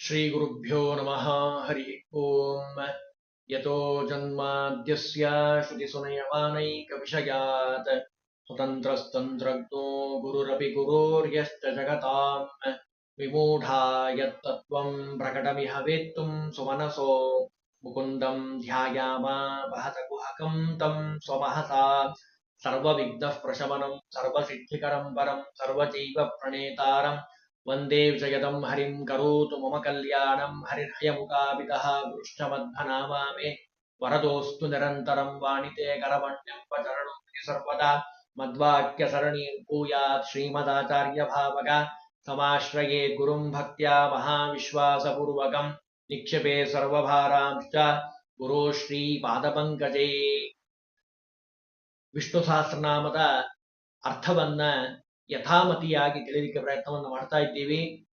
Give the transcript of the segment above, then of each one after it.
श्रीगुरुभ्यो नमः हरि ओम। यतो जन्माद्यस्य श्रुतिसुनयमानैकविषयात् स्वतन्त्रस्तन्त्रज्ञो गुरुरपि गुरोर्यश्च जगताम् विमूढा यत्तत्त्वं प्रकटमिह वेत्तुं सुमनसो मुकुन्दं ध्यायामा वहत कुहकं तं स्वमहसा सर्वविघ्नः प्रशमनं सर्वसिद्धिकरं परं सर्वचैव प्रणेतारं वंदे विजयदं हरिं करोतु मम कल्याणं हरिर्हयमुखापितः गुरुष्टमध्वनामा मे वरदोऽस्तु निरन्तरं वाणिते करवण्यं वचरणं सर्वदा मद्वाक्यसरणीं भूयात् श्रीमदाचार्यभावक समाश्रये गुरुं भक्त्या महाविश्वासपूर्वकं निक्षेपे सर्वभारांश्च गुरो श्रीपादपङ्कजे। ವಿಷ್ಣು ಸಹಸ್ರನಾಮದ ಅರ್ಥವನ್ನ ಯಥಾಮತಿಯಾಗಿ ತಿಳಿಲಿಕ್ಕೆ ಪ್ರಯತ್ನವನ್ನು ಮಾಡ್ತಾ ಇದ್ದೀವಿ.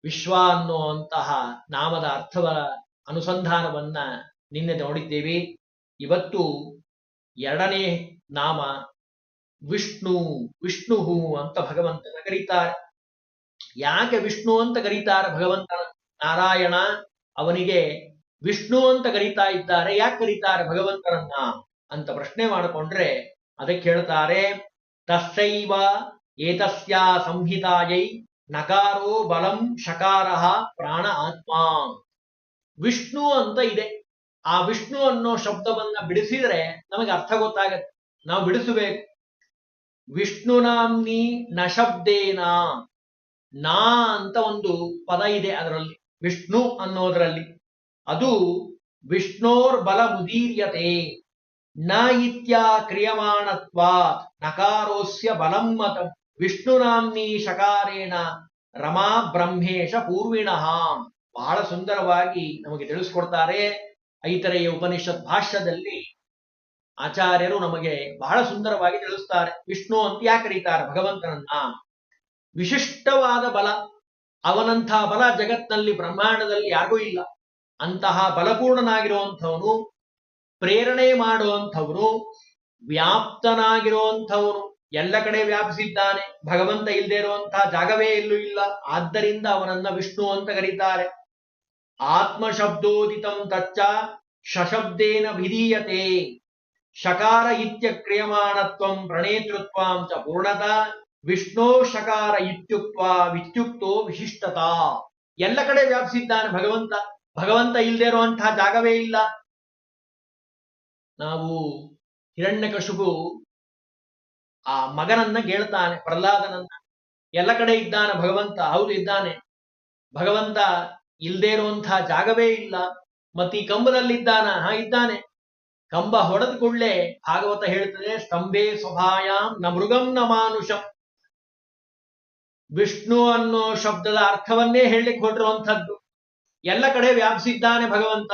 ವಿಶ್ವ ಅನ್ನುವಂತಹ ನಾಮದ ಅರ್ಥವ ಅನುಸಂಧಾನವನ್ನ ನಿನ್ನೆ ನೋಡಿದ್ದೀವಿ. ಇವತ್ತು ಎರಡನೇ ನಾಮ ವಿಷ್ಣು. ವಿಷ್ಣುಹು ಅಂತ ಭಗವಂತನ ಕರೀತಾರೆ. ಯಾಕೆ ವಿಷ್ಣು ಅಂತ ಕರೀತಾರೆ ಭಗವಂತನ? ನಾರಾಯಣ ಅವನಿಗೆ ವಿಷ್ಣು ಅಂತ ಕರೀತಾ ಇದ್ದಾರೆ, ಯಾಕೆ ಕರೀತಾರೆ ಭಗವಂತನನ್ನ ಅಂತ ಪ್ರಶ್ನೆ ಮಾಡಿಕೊಂಡ್ರೆ ಅದಕ್ಕೆ ಹೇಳ್ತಾರೆ, ತಸ್ಸೈವ ಏತಸ್ಯಾ ಸಂಹಿತಾಯೈ ನಕಾರೋ ಬಲಂ ಶಕಾರಃ ಪ್ರಾಣ ಆತ್ಮ. ವಿಷ್ಣು ಅಂತ ಇದೆ. ಆ ವಿಷ್ಣು ಅನ್ನೋ ಶಬ್ದವನ್ನ ಬಿಡಿಸಿದ್ರೆ ನಮಗೆ ಅರ್ಥ ಗೊತ್ತಾಗತ್ತೆ. ನಾವು ಬಿಡಿಸಬೇಕು. ವಿಷ್ಣು ನಾಮ್ನಿ ನ ಶಬ್ದೇನ. ನಾ ಅಂತ ಒಂದು ಪದ ಇದೆ ಅದರಲ್ಲಿ, ವಿಷ್ಣು ಅನ್ನೋದರಲ್ಲಿ. ಅದು ವಿಷ್ಣೋರ್ ಬಲ ಮುದೀರ್ಯತೆ ನ ಇತ್ಯಾ ಕ್ರಿಯಮಾಣತ್ವಾತ್ ನಕಾರೋಸ್ಯ ಬಲಂ ಮತಂ ವಿಷ್ಣು ನಾಮ್ನಿ ಶಕಾರೇಣ ರಮಾ ಬ್ರಹ್ಮೇಶ ಪೂರ್ವಿಣಃ. ಬಹಳ ಸುಂದರವಾಗಿ ನಮಗೆ ತಿಳಿಸ್ಕೊಡ್ತಾರೆ. ಐತರೇಯ ಉಪನಿಷತ್ ಭಾಷ್ಯದಲ್ಲಿ ಆಚಾರ್ಯರು ನಮಗೆ ಬಹಳ ಸುಂದರವಾಗಿ ತಿಳಿಸ್ತಾರೆ. ವಿಷ್ಣು ಅಂತ ಯಾಕೆ ಕರೀತಾರೆ ಭಗವಂತನನ್ನ? ವಿಶಿಷ್ಟವಾದ ಬಲ. ಅವನಂಥ ಬಲ ಜಗತ್ನಲ್ಲಿ ಬ್ರಹ್ಮಾಂಡದಲ್ಲಿ ಯಾರಿಗೂ ಇಲ್ಲ. ಅಂತಹ ಬಲಪೂರ್ಣನಾಗಿರುವಂಥವನು, ಪ್ರೇರಣೆ ಮಾಡುವಂಥವನು, ವ್ಯಾಪ್ತನಾಗಿರುವಂಥವನು, ಎಲ್ಲ ಕಡೆ ವ್ಯಾಪಿಸಿದ್ದಾನೆ. ಭಗವಂತ ಇಲ್ಲದೆ ಇರುವಂತಹ ಜಾಗವೇ ಎಲ್ಲೂ ಇಲ್ಲ. ಆದ್ದರಿಂದ ಅವನನ್ನ ವಿಷ್ಣು ಅಂತ ಕರೀತಾರೆ. ಆತ್ಮಶಬ್ದೋದಿತಂ ತಚ್ಚ ಶಶಬ್ದೇನ ವಿಧೀಯತೆ ಶಕಾರ ಇತ್ಯ ಕ್ರಿಯಮಾಣತ್ವಂ ಪ್ರಣೇತೃತ್ವಾಂ ಚ ಪೂರ್ಣತಾ ವಿಷ್ಣೋ ಶಕಾರ ಇತ್ಯುಕ್ತ್ವಾ ವಿತ್ಯುಕ್ತೋ ವಿಶಿಷ್ಟತಾ. ಎಲ್ಲ ಕಡೆ ವ್ಯಾಪಿಸಿದ್ದಾನೆ ಭಗವಂತ. ಭಗವಂತ ಇಲ್ಲದೆ ಇರುವಂತಹ ಜಾಗವೇ ಇಲ್ಲ. ನಾವು ಹಿರಣ್ಯಕಶಿಪು ಆ ಮಗನನ್ನ ಕೇಳ್ತಾನೆ, ಪ್ರಹ್ಲಾದನನ್ನ. ಎಲ್ಲ ಕಡೆ ಇದ್ದಾನೆ ಭಗವಂತ. ಹೌದು ಇದ್ದಾನೆ. ಭಗವಂತ ಇಲ್ಲದೆ ಇರುವಂತಹ ಜಾಗವೇ ಇಲ್ಲ. ಮತ್ತೀ ಕಂಬದಲ್ಲಿದ್ದಾನ? ಇದ್ದಾನೆ. ಕಂಬ ಹೊಡೆದ ಕೂಡಲೇ ಭಾಗವತ ಹೇಳ್ತದೆ, ಸ್ತಂಭೆ ಸ್ವಭಾಯಾಂ ನ ಮೃಗಂ ನ ಮಾನುಷಂ. ವಿಷ್ಣು ಅನ್ನೋ ಶಬ್ದದ ಅರ್ಥವನ್ನೇ ಹೇಳಲಿಕ್ಕೆ ಹೊರಟಿರುವಂಥದ್ದು. ಎಲ್ಲ ಕಡೆ ವ್ಯಾಪಿಸಿದ್ದಾನೆ ಭಗವಂತ.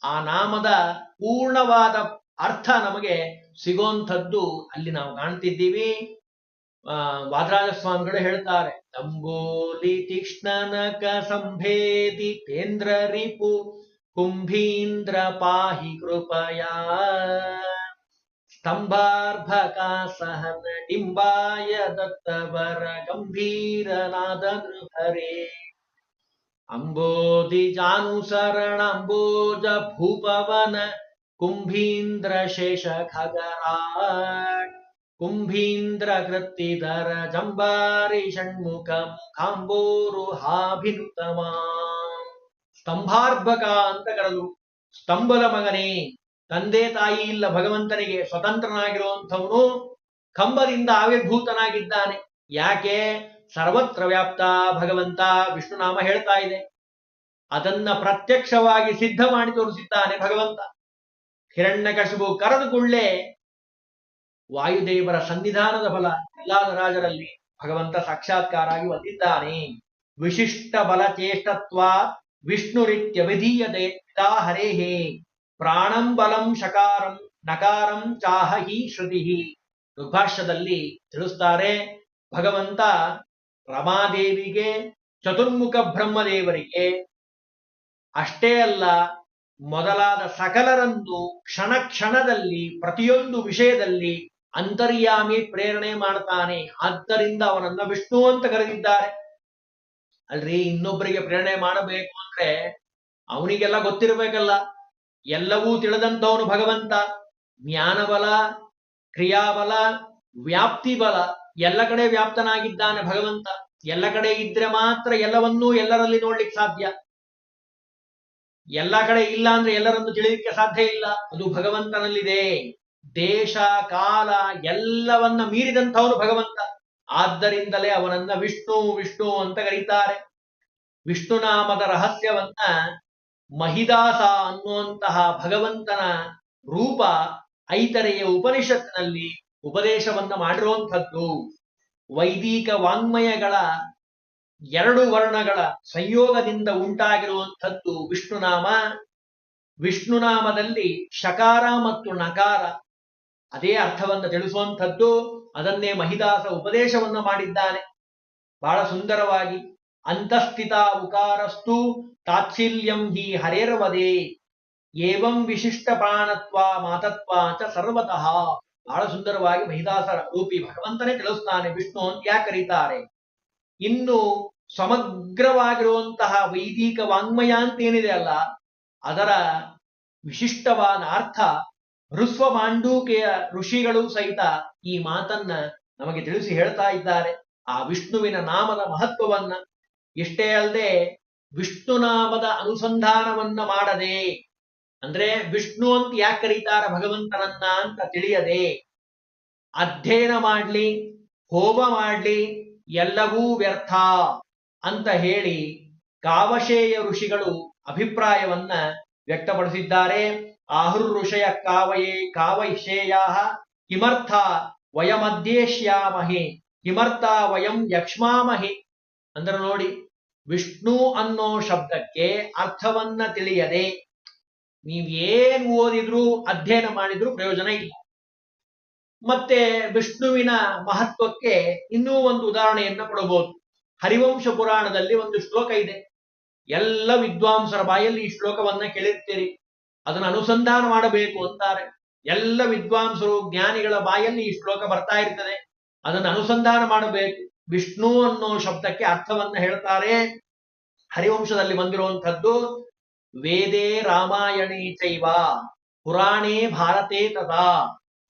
ಆ ನಾಮದ ಪೂರ್ಣವಾದ ಅರ್ಥ ನಮಗೆ ಸಿಗುವಂಥದ್ದು ಅಲ್ಲಿ ನಾವು ಕಾಣ್ತಿದ್ದೀವಿ. ವಾದರಾಜ ಸ್ವಾಮಿಗಳು ಹೇಳ್ತಾರೆ, ತಂಬೋಲಿ ತೀಕ್ಷ್ಣನಕ ಸಂಭೇದಿ ತೇಂದ್ರ ರಿಪು ಕುಂಭೀಂದ್ರ ಪಾಹಿ ಕೃಪಯಾ ಸ್ತಂಭಾರ್ಭಕ ಸಹನ ಡಿಂಬಾಯ ದತ್ತವರ ಗಂಭೀರನಾದ ನೃಹರೇ ಅಂಬೋಧಿ ಜಾನುಸರಣ ಅಂಬೋಜ ಭೂಪವನ ಕುಂಭೀಂದ್ರ ಶೇಷ ಖಗರಾಟ್ ಕುಂಭೀಂದ್ರ ಕೃತ್ತಿಧರ ಜಂಬಾರಿ ಷಣ್ಮುಖ ಮುಖಾಂಬೋರು ಹಾಭಿನುತಮ. ಸ್ತಂಭಾರ್ಭಕ ಅಂತ ಕರೆದು, ಸ್ತಂಭದ ಮಗನೇ. ತಂದೆ ತಾಯಿ ಇಲ್ಲ ಭಗವಂತನಿಗೆ, ಸ್ವತಂತ್ರನಾಗಿರುವಂಥವನು ಕಂಬದಿಂದ ಆವಿರ್ಭೂತನಾಗಿದ್ದಾನೆ. ಯಾಕೆ? ಸರ್ವತ್ರ ವ್ಯಾಪ್ತ ಭಗವಂತ. ವಿಷ್ಣುನಾಮ ಹೇಳ್ತಾ ಇದೆ. ಅದನ್ನ ಪ್ರತ್ಯಕ್ಷವಾಗಿ ಸಿದ್ಧ ಮಾಡಿ ತೋರಿಸಿದ್ದಾನೆ ಭಗವಂತ. ಹಿರಣ್ಯಕಶಿಪು ಕರೆದು ಕೊಳ್ಳೆ ವಾಯುದೇವರ ಸನ್ನಿಧಾನದ ಫಲ ಪ್ರಹ್ಲಾದ ರಾಜರಲ್ಲಿ ಭಗವಂತ ಸಾಕ್ಷಾತ್ಕಾರ ಆಗಿ ಬಂದಿದ್ದಾನೆ. ವಿಶಿಷ್ಟ ಬಲ ಚೇಷ್ಟತ್ವ ವಿಷ್ಣುರಿತ್ಯ ವಿಧೀಯತೆ ಪಿತಾ ಹರೇಹೇ ಪ್ರಾಣಂ ಬಲಂ ಶಕಾರಂ ನಕಾರಂ ಚಾಹ ಹಿ ಶ್ರುತಿ. ಋಗ್ಭಾಷ್ಯದಲ್ಲಿ ತಿಳಿಸ್ತಾರೆ, ಭಗವಂತ ರಮಾದೇವಿಗೆ, ಚತುರ್ಮುಖ ಬ್ರಹ್ಮದೇವರಿಗೆ ಅಷ್ಟೇ ಅಲ್ಲ, ಮೊದಲಾದ ಸಕಲರನ್ನು ಕ್ಷಣ ಕ್ಷಣದಲ್ಲಿ ಪ್ರತಿಯೊಂದು ವಿಷಯದಲ್ಲಿ ಅಂತರ್ಯಾಮಿ ಪ್ರೇರಣೆ ಮಾಡ್ತಾನೆ. ಆದ್ದರಿಂದ ಅವನನ್ನ ವಿಷ್ಣು ಅಂತ ಕರೆದಿದ್ದಾರೆ. ಅಲ್ರಿ, ಇನ್ನೊಬ್ಬರಿಗೆ ಪ್ರೇರಣೆ ಮಾಡಬೇಕು ಅಂದ್ರೆ ಅವನಿಗೆಲ್ಲ ಗೊತ್ತಿರಬೇಕಲ್ಲ. ಎಲ್ಲವೂ ತಿಳಿದಂತವನು ಭಗವಂತ. ಜ್ಞಾನಬಲ, ಕ್ರಿಯಾಬಲ, ವ್ಯಾಪ್ತಿ ಬಲ, ಎಲ್ಲ ಕಡೆ ವ್ಯಾಪ್ತನಾಗಿದ್ದಾನೆ ಭಗವಂತ. ಎಲ್ಲ ಕಡೆ ಇದ್ರೆ ಮಾತ್ರ ಎಲ್ಲವನ್ನೂ ಎಲ್ಲರಲ್ಲಿ ನೋಡ್ಲಿಕ್ಕೆ ಸಾಧ್ಯ. ಎಲ್ಲ ಕಡೆ ಇಲ್ಲ ಅಂದ್ರೆ ಎಲ್ಲರನ್ನು ತಿಳಿಲಿಕ್ಕೆ ಸಾಧ್ಯ ಇಲ್ಲ. ಅದು ಭಗವಂತನಲ್ಲಿದೆ. ದೇಶ ಕಾಲ ಎಲ್ಲವನ್ನ ಮೀರಿದಂಥವನು ಭಗವಂತ. ಆದ್ದರಿಂದಲೇ ಅವನನ್ನ ವಿಷ್ಣು ವಿಷ್ಣು ಅಂತ ಕರೀತಾರೆ. ವಿಷ್ಣುನಾಮದ ರಹಸ್ಯವನ್ನ ಮಹಿದಾಸ ಅನ್ನುವಂತಹ ಭಗವಂತನ ರೂಪ ಐತರೆಯ ಉಪನಿಷತ್ನಲ್ಲಿ ಉಪದೇಶವನ್ನ ಮಾಡಿರುವಂಥದ್ದು. ವೈದಿಕ ವಾಂಗ್ಮಯಗಳ 2 ವರ್ಣಗಳ ಸಂಯೋಗದಿಂದ ಉಂಟಾಗಿರುವಂಥದ್ದು ವಿಷ್ಣುನಾಮ. ವಿಷ್ಣುನಾಮದಲ್ಲಿ ಶಕಾರ ಮತ್ತು ನಕಾರ ಅದೇ ಅರ್ಥವನ್ನು ತಿಳಿಸುವಂಥದ್ದು. ಅದನ್ನೇ ಮಹಿದಾಸ ಉಪದೇಶವನ್ನ ಮಾಡಿದ್ದಾನೆ ಬಹಳ ಸುಂದರವಾಗಿ. ಅಂತಸ್ಥಿತ ಉಕಾರಸ್ತು ತಾತ್ಸಲ್ಯಂ ಹಿ ಹರೇರ್ವದೇ ಏವಂ ವಿಶಿಷ್ಟ ಪ್ರಾಣತ್ವ ಮಾತತ್ವ ಚ ಸರ್ವತಃ. ಬಹಳ ಸುಂದರವಾಗಿ ಮಹಿದಾಸರ ರೂಪಿ ಭಗವಂತನೇ ತಿಳಿಸ್ತಾನೆ ವಿಷ್ಣು ಅಂತ ಯಾಕೆ ಕರೀತಾರೆ. ಇನ್ನು ಸಮಗ್ರವಾಗಿರುವಂತಹ ವೈದಿಕ ವಾಂಗ್ಮಯ ಅಂತೇನಿದೆ ಅಲ್ಲ, ಅದರ ವಿಶಿಷ್ಟವಾದ ಅರ್ಥ ಹೃಸ್ವ ಮಾಂಡೂಕೆಯ ಋಷಿಗಳು ಸಹಿತ ಈ ಮಾತನ್ನ ನಮಗೆ ತಿಳಿಸಿ ಹೇಳ್ತಾ ಇದ್ದಾರೆ. ಆ ವಿಷ್ಣುವಿನ ನಾಮದ ಮಹತ್ವವನ್ನ. ಇಷ್ಟೇ ಅಲ್ಲದೆ ವಿಷ್ಣುನಾಮದ ಅನುಸಂಧಾನವನ್ನ ಮಾಡದೆ, ಅಂದ್ರೆ ವಿಷ್ಣು ಅಂತ ಯಾಕೆ ಕರೀತಾರ ಭಗವಂತನನ್ನ ಅಂತ ತಿಳಿಯದೆ ಅಧ್ಯಯನ ಮಾಡ್ಲಿ, ಹೋಮ ಮಾಡ್ಲಿ, ಎಲ್ಲವೂ ವ್ಯರ್ಥ ಅಂತ ಹೇಳಿ ಕಾವಶೇಯ ಋಷಿಗಳು ಅಭಿಪ್ರಾಯವನ್ನ ವ್ಯಕ್ತಪಡಿಸಿದ್ದಾರೆ. ಆಹುರ್ ಋಷಯ ಕಾವಶೇಯ ಕಿಮರ್ಥ ವಯಮಧ್ಯೇಷ್ಯಾಮಹಿ ಕಿಮರ್ಥ ವಯಂ ಯಕ್ಷ್ಮಾಮಹಿ. ಅಂದ್ರೆ ನೋಡಿ, ವಿಷ್ಣು ಅನ್ನೋ ಶಬ್ದಕ್ಕೆ ಅರ್ಥವನ್ನ ತಿಳಿಯದೆ ನೀವೇನ್ ಓದಿದ್ರು ಅಧ್ಯಯನ ಮಾಡಿದ್ರು ಪ್ರಯೋಜನ ಇಲ್ಲ. ಮತ್ತೆ ವಿಷ್ಣುವಿನ ಮಹತ್ವಕ್ಕೆ ಇನ್ನೂ ಒಂದು ಉದಾಹರಣೆಯನ್ನ ಕೊಡಬಹುದು. ಹರಿವಂಶ ಪುರಾಣದಲ್ಲಿ ಒಂದು ಶ್ಲೋಕ ಇದೆ. ಎಲ್ಲ ವಿದ್ವಾಂಸರ ಬಾಯಲ್ಲಿ ಈ ಶ್ಲೋಕವನ್ನ ಕೇಳಿರ್ತೀರಿ. ಅದನ್ನು ಅನುಸಂಧಾನ ಮಾಡಬೇಕು ಅಂತಾರೆ. ಎಲ್ಲ ವಿದ್ವಾಂಸರು ಜ್ಞಾನಿಗಳ ಬಾಯಲ್ಲಿ ಈ ಶ್ಲೋಕ ಬರ್ತಾ ಇರ್ತದೆ. ಅದನ್ನು ಅನುಸಂಧಾನ ಮಾಡಬೇಕು. ವಿಷ್ಣು ಅನ್ನೋ ಶಬ್ದಕ್ಕೆ ಅರ್ಥವನ್ನ ಹೇಳ್ತಾರೆ. ಹರಿವಂಶದಲ್ಲಿ ಬಂದಿರುವಂಥದ್ದು ವೇದೇ ರಾಮಾಯಣೇ ಚೈವ ಪುರಾಣೇ ಭಾರತೆ ತಥಾ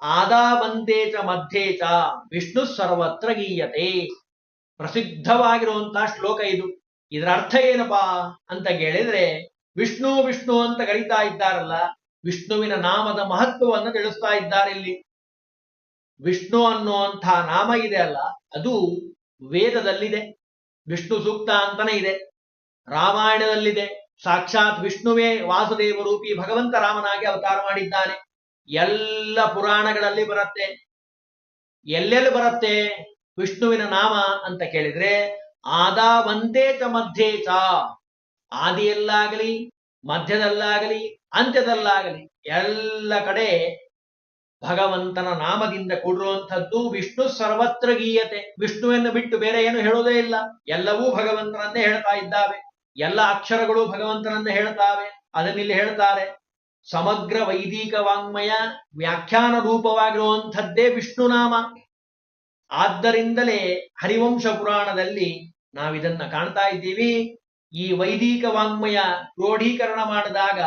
ಆದಾವಂತೆ ಚ ಮಧ್ಯೆ ಚ ವಿಷ್ಣು ಸರ್ವತ್ರ ಗೀಯತೆ. ಪ್ರಸಿದ್ಧವಾಗಿರುವಂತಹ ಶ್ಲೋಕ ಇದು. ಇದರ ಅರ್ಥ ಏನಪ್ಪಾ ಅಂತ ಕೇಳಿದ್ರೆ, ವಿಷ್ಣು ವಿಷ್ಣು ಅಂತ ಕರೀತಾ ಇದ್ದಾರಲ್ಲ, ವಿಷ್ಣುವಿನ ನಾಮದ ಮಹತ್ವವನ್ನು ತಿಳಿಸ್ತಾ ಇದ್ದಾರೆ ಇಲ್ಲಿ. ವಿಷ್ಣು ಅನ್ನುವಂಥ ನಾಮ ಇದೆ ಅಲ್ಲ, ಅದು ವೇದದಲ್ಲಿದೆ. ವಿಷ್ಣು ಸೂಕ್ತ ಅಂತಾನೆ ಇದೆ. ರಾಮಾಯಣದಲ್ಲಿದೆ. ಸಾಕ್ಷಾತ್ ವಿಷ್ಣುವೇ ವಾಸುದೇವ ರೂಪಿ ಭಗವಂತ ರಾಮನಾಗಿ ಅವತಾರ ಮಾಡಿದ್ದಾನೆ. ಎಲ್ಲ ಪುರಾಣಗಳಲ್ಲಿ ಬರುತ್ತೆ. ಎಲ್ಲೆಲ್ಲಿ ಬರುತ್ತೆ ವಿಷ್ಣುವಿನ ನಾಮ ಅಂತ ಕೇಳಿದ್ರೆ, ಆದಾವಂತೆ ಚ ಮಧ್ಯೆ ಚ, ಆದಿಯಲ್ಲಾಗಲಿ ಮಧ್ಯದಲ್ಲಾಗಲಿ ಅಂತ್ಯದಲ್ಲಾಗಲಿ ಎಲ್ಲ ಕಡೆ ಭಗವಂತನ ನಾಮದಿಂದ ಕೂಡಿರುವಂಥದ್ದು. ವಿಷ್ಣು ಸರ್ವತ್ರ ಗೀಯತೆ. ವಿಷ್ಣುವನ್ನು ಬಿಟ್ಟು ಬೇರೆ ಏನು ಹೇಳೋದೇ ಇಲ್ಲ. ಎಲ್ಲವೂ ಭಗವಂತನನ್ನೇ ಹೇಳ್ತಾ ಇದ್ದಾವೆ. ಎಲ್ಲ ಅಕ್ಷರಗಳು ಭಗವಂತನನ್ನೇ ಹೇಳ್ತಾವೆ. ಅದನ್ನಿಲ್ಲಿ ಹೇಳ್ತಾರೆ. ಸಮಗ್ರ ವೈದಿಕ ವಾಂಗ್ಮಯ ವ್ಯಾಖ್ಯಾನ ರೂಪವಾಗಿರುವಂಥದ್ದೇ ವಿಷ್ಣುನಾಮ. ಆದ್ದರಿಂದಲೇ ಹರಿವಂಶ ಪುರಾಣದಲ್ಲಿ ನಾವಿದನ್ನ ಕಾಣ್ತಾ ಇದ್ದೀವಿ. ಈ ವೈದಿಕ ವಾಂಗ್ಮಯ ಕ್ರೋಢೀಕರಣ ಮಾಡಿದಾಗ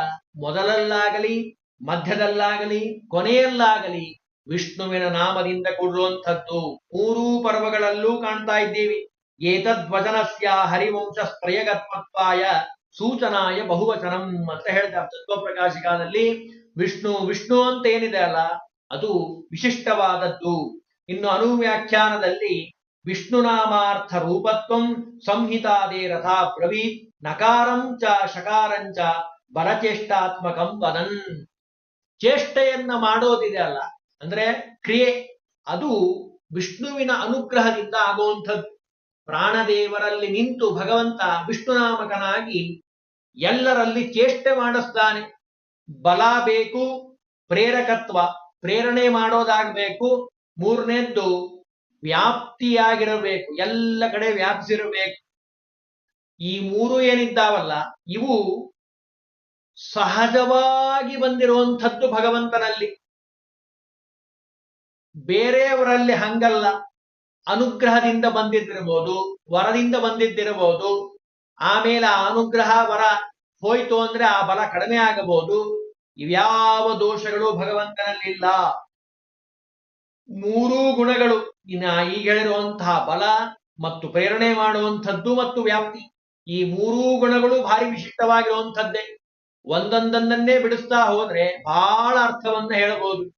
ಮೊದಲಲ್ಲಾಗಲಿ ಮಧ್ಯದಲ್ಲಾಗಲಿ ಕೊನೆಯಲ್ಲಾಗಲಿ ವಿಷ್ಣುವಿನ ನಾಮದಿಂದ ಕೂಡಿರುವಂಥದ್ದು 3 ಪರ್ವಗಳಲ್ಲೂ ಕಾಣ್ತಾ ಇದ್ದೀವಿ. ಏತದ್ವಚನಸ್ಯ ಹರಿವಂಶ ಸ್ತ್ರಯಗತ್ವತ್ವಾಯ ಸೂಚನಾಯ ಬಹುವಚನಂ ಅಂತ ಹೇಳ್ತಾರೆ ತತ್ವಪ್ರಕಾಶಿಕಾದಲ್ಲಿ. ವಿಷ್ಣು ವಿಷ್ಣು ಅಂತ ಏನಿದೆ ಅಲ್ಲ, ಅದು ವಿಶಿಷ್ಟವಾದದ್ದು. ಇನ್ನು ಅನುವ್ಯಾಖ್ಯಾನದಲ್ಲಿ ವಿಷ್ಣುನಾಮಾರ್ಥ ರೂಪತ್ವಂ ಸಂಹಿತಾದೇ ರಥಾ ಬ್ರವೀತ್ ನಕಾರಂ ಚ ಶಕಾರಂಚ ಬರಚೇಷ್ಟಾತ್ಮಕಂ ವದನ್. ಚೇಷ್ಟೆಯನ್ನ ಮಾಡೋದಿದೆ ಅಲ್ಲ, ಅಂದ್ರೆ ಕ್ರಿಯೆ, ಅದು ವಿಷ್ಣುವಿನ ಅನುಗ್ರಹದಿಂದ ಆಗುವಂಥದ್ದು. ಪ್ರಾಣದೇವರಲ್ಲಿ ನಿಂತು ಭಗವಂತ ವಿಷ್ಣುನಾಮಕನಾಗಿ ಎಲ್ಲರಲ್ಲಿ ಚೇಷ್ಟೆ ಮಾಡಿಸ್ತಾನೆ. ಬಲ ಬೇಕು, ಪ್ರೇರಕತ್ವ, ಪ್ರೇರಣೆ ಮಾಡೋದಾಗಬೇಕು. 3ನೇದ್ದು ವ್ಯಾಪ್ತಿಯಾಗಿರಬೇಕು, ಎಲ್ಲ ಕಡೆ ವ್ಯಾಪಿಸಿರಬೇಕು. ಈ 3 ಏನಿದ್ದಾವಲ್ಲ, ಇವು ಸಹಜವಾಗಿ ಬಂದಿರುವಂಥದ್ದು ಭಗವಂತನಲ್ಲಿ. ಬೇರೆಯವರಲ್ಲಿ ಹಂಗಲ್ಲ. ಅನುಗ್ರಹದಿಂದ ಬಂದಿದ್ದಿರಬಹುದು, ವರದಿಂದ ಬಂದಿದ್ದಿರಬಹುದು, ಆಮೇಲೆ ಆ ಅನುಗ್ರಹ ವರ ಹೋಯ್ತು ಅಂದ್ರೆ ಆ ಬಲ ಕಡಿಮೆ ಆಗಬಹುದು. ಇವ್ಯಾವ ದೋಷಗಳು ಭಗವಂತನಲ್ಲಿಲ್ಲ. ಮೂರೂ ಗುಣಗಳು ಇನ್ನ ಈಗ ಹೇಳಿರುವಂತಹ ಬಲ ಮತ್ತು ಪ್ರೇರಣೆ ಮಾಡುವಂಥದ್ದು ಮತ್ತು ವ್ಯಾಪ್ತಿ, ಈ ಮೂರೂ ಗುಣಗಳು ಭಾರಿ ವಿಶಿಷ್ಟವಾಗಿರುವಂಥದ್ದೇ. ಒಂದೊಂದನ್ನೇ ಬಿಡಿಸ್ತಾ ಹೋದ್ರೆ ಬಹಳ ಅರ್ಥವನ್ನ ಹೇಳಬಹುದು.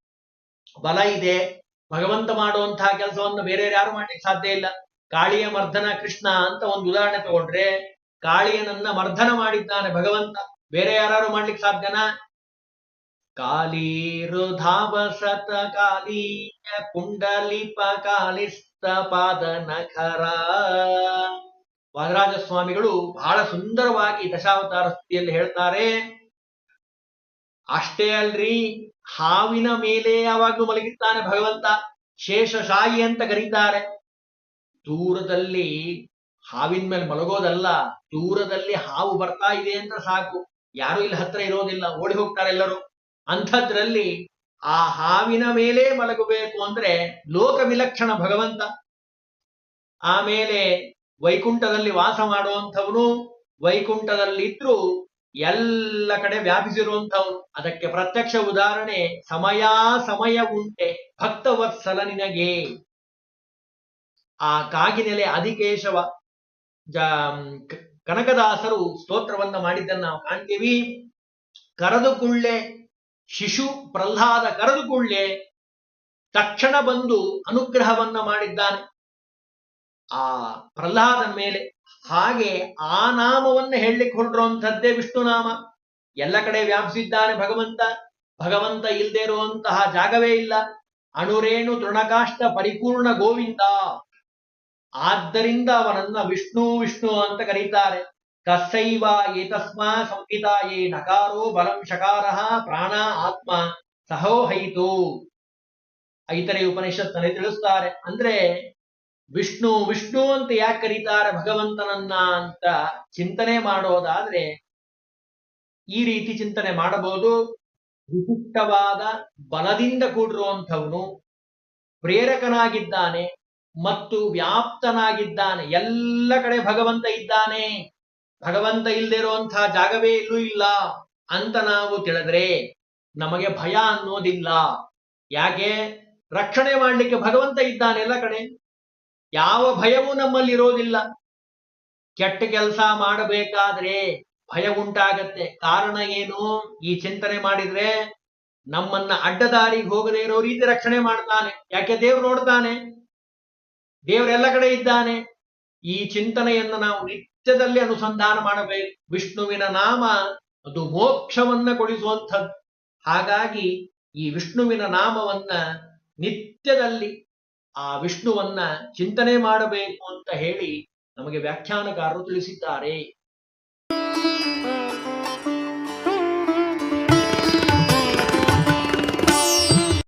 ಬಲ ಇದೆ, ಭಗವಂತ ಮಾಡುವಂತಹ ಕೆಲಸವನ್ನು ಬೇರೆ ಯಾರು ಮಾಡ್ಲಿಕ್ಕೆ ಸಾಧ್ಯ ಇಲ್ಲ. ಕಾಳಿಯ ಮರ್ದನ ಕೃಷ್ಣ ಅಂತ ಒಂದು ಉದಾಹರಣೆ ತಗೊಂಡ್ರೆ, ಕಾಳಿಯನನ್ನ ಮರ್ದನ ಮಾಡಿದ್ದಾನೆ ಭಗವಂತ, ಬೇರೆ ಯಾರು ಮಾಡ್ಲಿಕ್ಕೆ ಸಾಧ್ಯನಾ? ಕಾಲೀರುಧಾವಸತ ಕಾಲೀಯ ಕುಂಡಲಿಪ ಕಾಲಿಸ್ತ ಪಾದ ನಖರ. ವಾದರಾಜ ಸ್ವಾಮಿಗಳು ಬಹಳ ಸುಂದರವಾಗಿ ದಶಾವತಾರ ಸ್ತುತಿಯಲ್ಲಿ ಹೇಳ್ತಾರೆ. ಅಷ್ಟೇ ಅಲ್ರಿ, ಹಾವಿನ ಮೇಲೆ ಯಾವಾಗ್ಲೂ ಮಲಗಿರ್ತಾನೆ ಭಗವಂತ, ಶೇಷಶಾಹಿ ಅಂತ ಕರೀತಾರೆ. ದೂರದಲ್ಲಿ ಹಾವಿನ ಮೇಲೆ ಮಲಗೋದಲ್ಲ, ದೂರದಲ್ಲಿ ಹಾವು ಬರ್ತಾ ಇದೆ ಅಂತ ಸಾಕು, ಯಾರು ಇಲ್ಲಿ ಹತ್ರ ಇರೋದಿಲ್ಲ, ಓಡಿ ಹೋಗ್ತಾರೆ ಎಲ್ಲರೂ. ಅಂಥದ್ರಲ್ಲಿ ಆ ಹಾವಿನ ಮೇಲೆ ಮಲಗಬೇಕು ಅಂದ್ರೆ ಲೋಕ ವಿಲಕ್ಷಣ ಭಗವಂತ. ಆಮೇಲೆ ವೈಕುಂಠದಲ್ಲಿ ವಾಸ ಮಾಡುವಂಥವನು, ವೈಕುಂಠದಲ್ಲಿದ್ರು ಎಲ್ಲ ಕಡೆ ವ್ಯಾಪಿಸಿರುವಂಥವನು. ಅದಕ್ಕೆ ಪ್ರತ್ಯಕ್ಷ ಉದಾಹರಣೆ ಸಮಯ ಸಮಯ ಉಂಟೆ ಭಕ್ತವತ್ಸಲ ನಿನಗೆ. ಆ ಕಾಗಿನೆಲೆ ಆದಿಕೇಶವ ಕನಕದಾಸರು ಸ್ತೋತ್ರವನ್ನ ಮಾಡಿದ್ದನ್ನು ನಾವು ಕಾಣ್ತೀವಿ. ಕರೆದು ಕುಳ್ಳೆ ಶಿಶು ಪ್ರಹ್ಲಾದ ಕರೆದು ಕುಳ್ಳೆ ತಕ್ಷಣ ಬಂದು ಅನುಗ್ರಹವನ್ನ ಮಾಡಿದ್ದಾನೆ ಆ ಪ್ರಹ್ಲಾದನ ಮೇಲೆ. ಹಾಗೆ ಆ ನಾಮವನ್ನ ಹೇಳಲಿಕ್ಕೆ ಹೊರಟಿರುವಂಥದ್ದೇ ವಿಷ್ಣು ನಾಮ. ಎಲ್ಲ ಕಡೆ ವ್ಯಾಪಿಸಿದ್ದಾನೆ ಭಗವಂತ. ಭಗವಂತ ಇಲ್ಲದೆ ಇರುವಂತಹ ಜಾಗವೇ ಇಲ್ಲ. ಅಣುರೇಣು ತೃಣಕಾಷ್ಟ ಪರಿಪೂರ್ಣ ಗೋವಿಂದ. ಆದ್ದರಿಂದ ಅವನನ್ನ ವಿಷ್ಣು ವಿಷ್ಣು ಅಂತ ಕರೀತಾರೆ. ತಸ್ಸೈವ ಏತಸ್ಮಾ ಸಂಹಿತಾಯೇ ನಕಾರೋ ಬಲಂ ಶಕಾರಃ ಪ್ರಾಣ ಆತ್ಮ ಸಹೋಹೈತು. ಐತರೆ ಉಪನಿಷತ್ತಲ್ಲಿ ತಿಳಿಸ್ತಾರೆ. ಅಂದ್ರೆ ವಿಷ್ಣು ವಿಷ್ಣು ಅಂತ ಯಾಕೆ ಕರೀತಾರೆ ಭಗವಂತನನ್ನ ಅಂತ ಚಿಂತನೆ ಮಾಡೋದಾದ್ರೆ ಈ ರೀತಿ ಚಿಂತನೆ ಮಾಡಬಹುದು. ವಿಶಿಷ್ಟವಾದ ಬಲದಿಂದ ಕೂಡಿರುವಂಥವನು, ಪ್ರೇರಕನಾಗಿದ್ದಾನೆ ಮತ್ತು ವ್ಯಾಪ್ತನಾಗಿದ್ದಾನೆ. ಎಲ್ಲ ಕಡೆ ಭಗವಂತ ಇದ್ದಾನೆ. ಭಗವಂತ ಇಲ್ಲದೆ ಇರುವಂತಹ ಜಾಗವೇ ಎಲ್ಲೂ ಇಲ್ಲ ಅಂತ ನಾವು ತಿಳಿದ್ರೆ ನಮಗೆ ಭಯ ಅನ್ನೋದಿಲ್ಲ. ಯಾಕೆ? ರಕ್ಷಣೆ ಮಾಡಲಿಕ್ಕೆ ಭಗವಂತ ಇದ್ದಾನೆ ಎಲ್ಲ ಕಡೆ. ಯಾವ ಭಯವೂ ನಮ್ಮಲ್ಲಿ ಇರೋದಿಲ್ಲ. ಕೆಟ್ಟ ಕೆಲಸ ಮಾಡಬೇಕಾದ್ರೆ ಭಯ ಉಂಟಾಗತ್ತೆ. ಕಾರಣ ಏನು? ಈ ಚಿಂತನೆ ಮಾಡಿದ್ರೆ ನಮ್ಮನ್ನ ಅಡ್ಡದಾರಿಗೆ ಹೋಗದೇ ಇರೋ ರೀತಿ ರಕ್ಷಣೆ ಮಾಡ್ತಾನೆ. ಯಾಕೆ? ದೇವ್ರು ನೋಡ್ತಾನೆ, ದೇವರೆಲ್ಲ ಕಡೆ ಇದ್ದಾನೆ. ಈ ಚಿಂತನೆಯನ್ನು ನಾವು ನಿತ್ಯದಲ್ಲಿ ಅನುಸಂಧಾನ ಮಾಡಬೇಕು. ವಿಷ್ಣುವಿನ ನಾಮ ಅದು ಮೋಕ್ಷವನ್ನ ಕೊಡಿಸುವಂಥದ್ದು. ಹಾಗಾಗಿ ಈ ವಿಷ್ಣುವಿನ ನಾಮವನ್ನ ನಿತ್ಯದಲ್ಲಿ ಆ ವಿಷ್ಣುವನ್ನ ಚಿಂತನೆ ಮಾಡಬೇಕು ಅಂತ ಹೇಳಿ ನಮಗೆ ವ್ಯಾಖ್ಯಾನಕಾರರು ತಿಳಿಸಿದ್ದಾರೆ.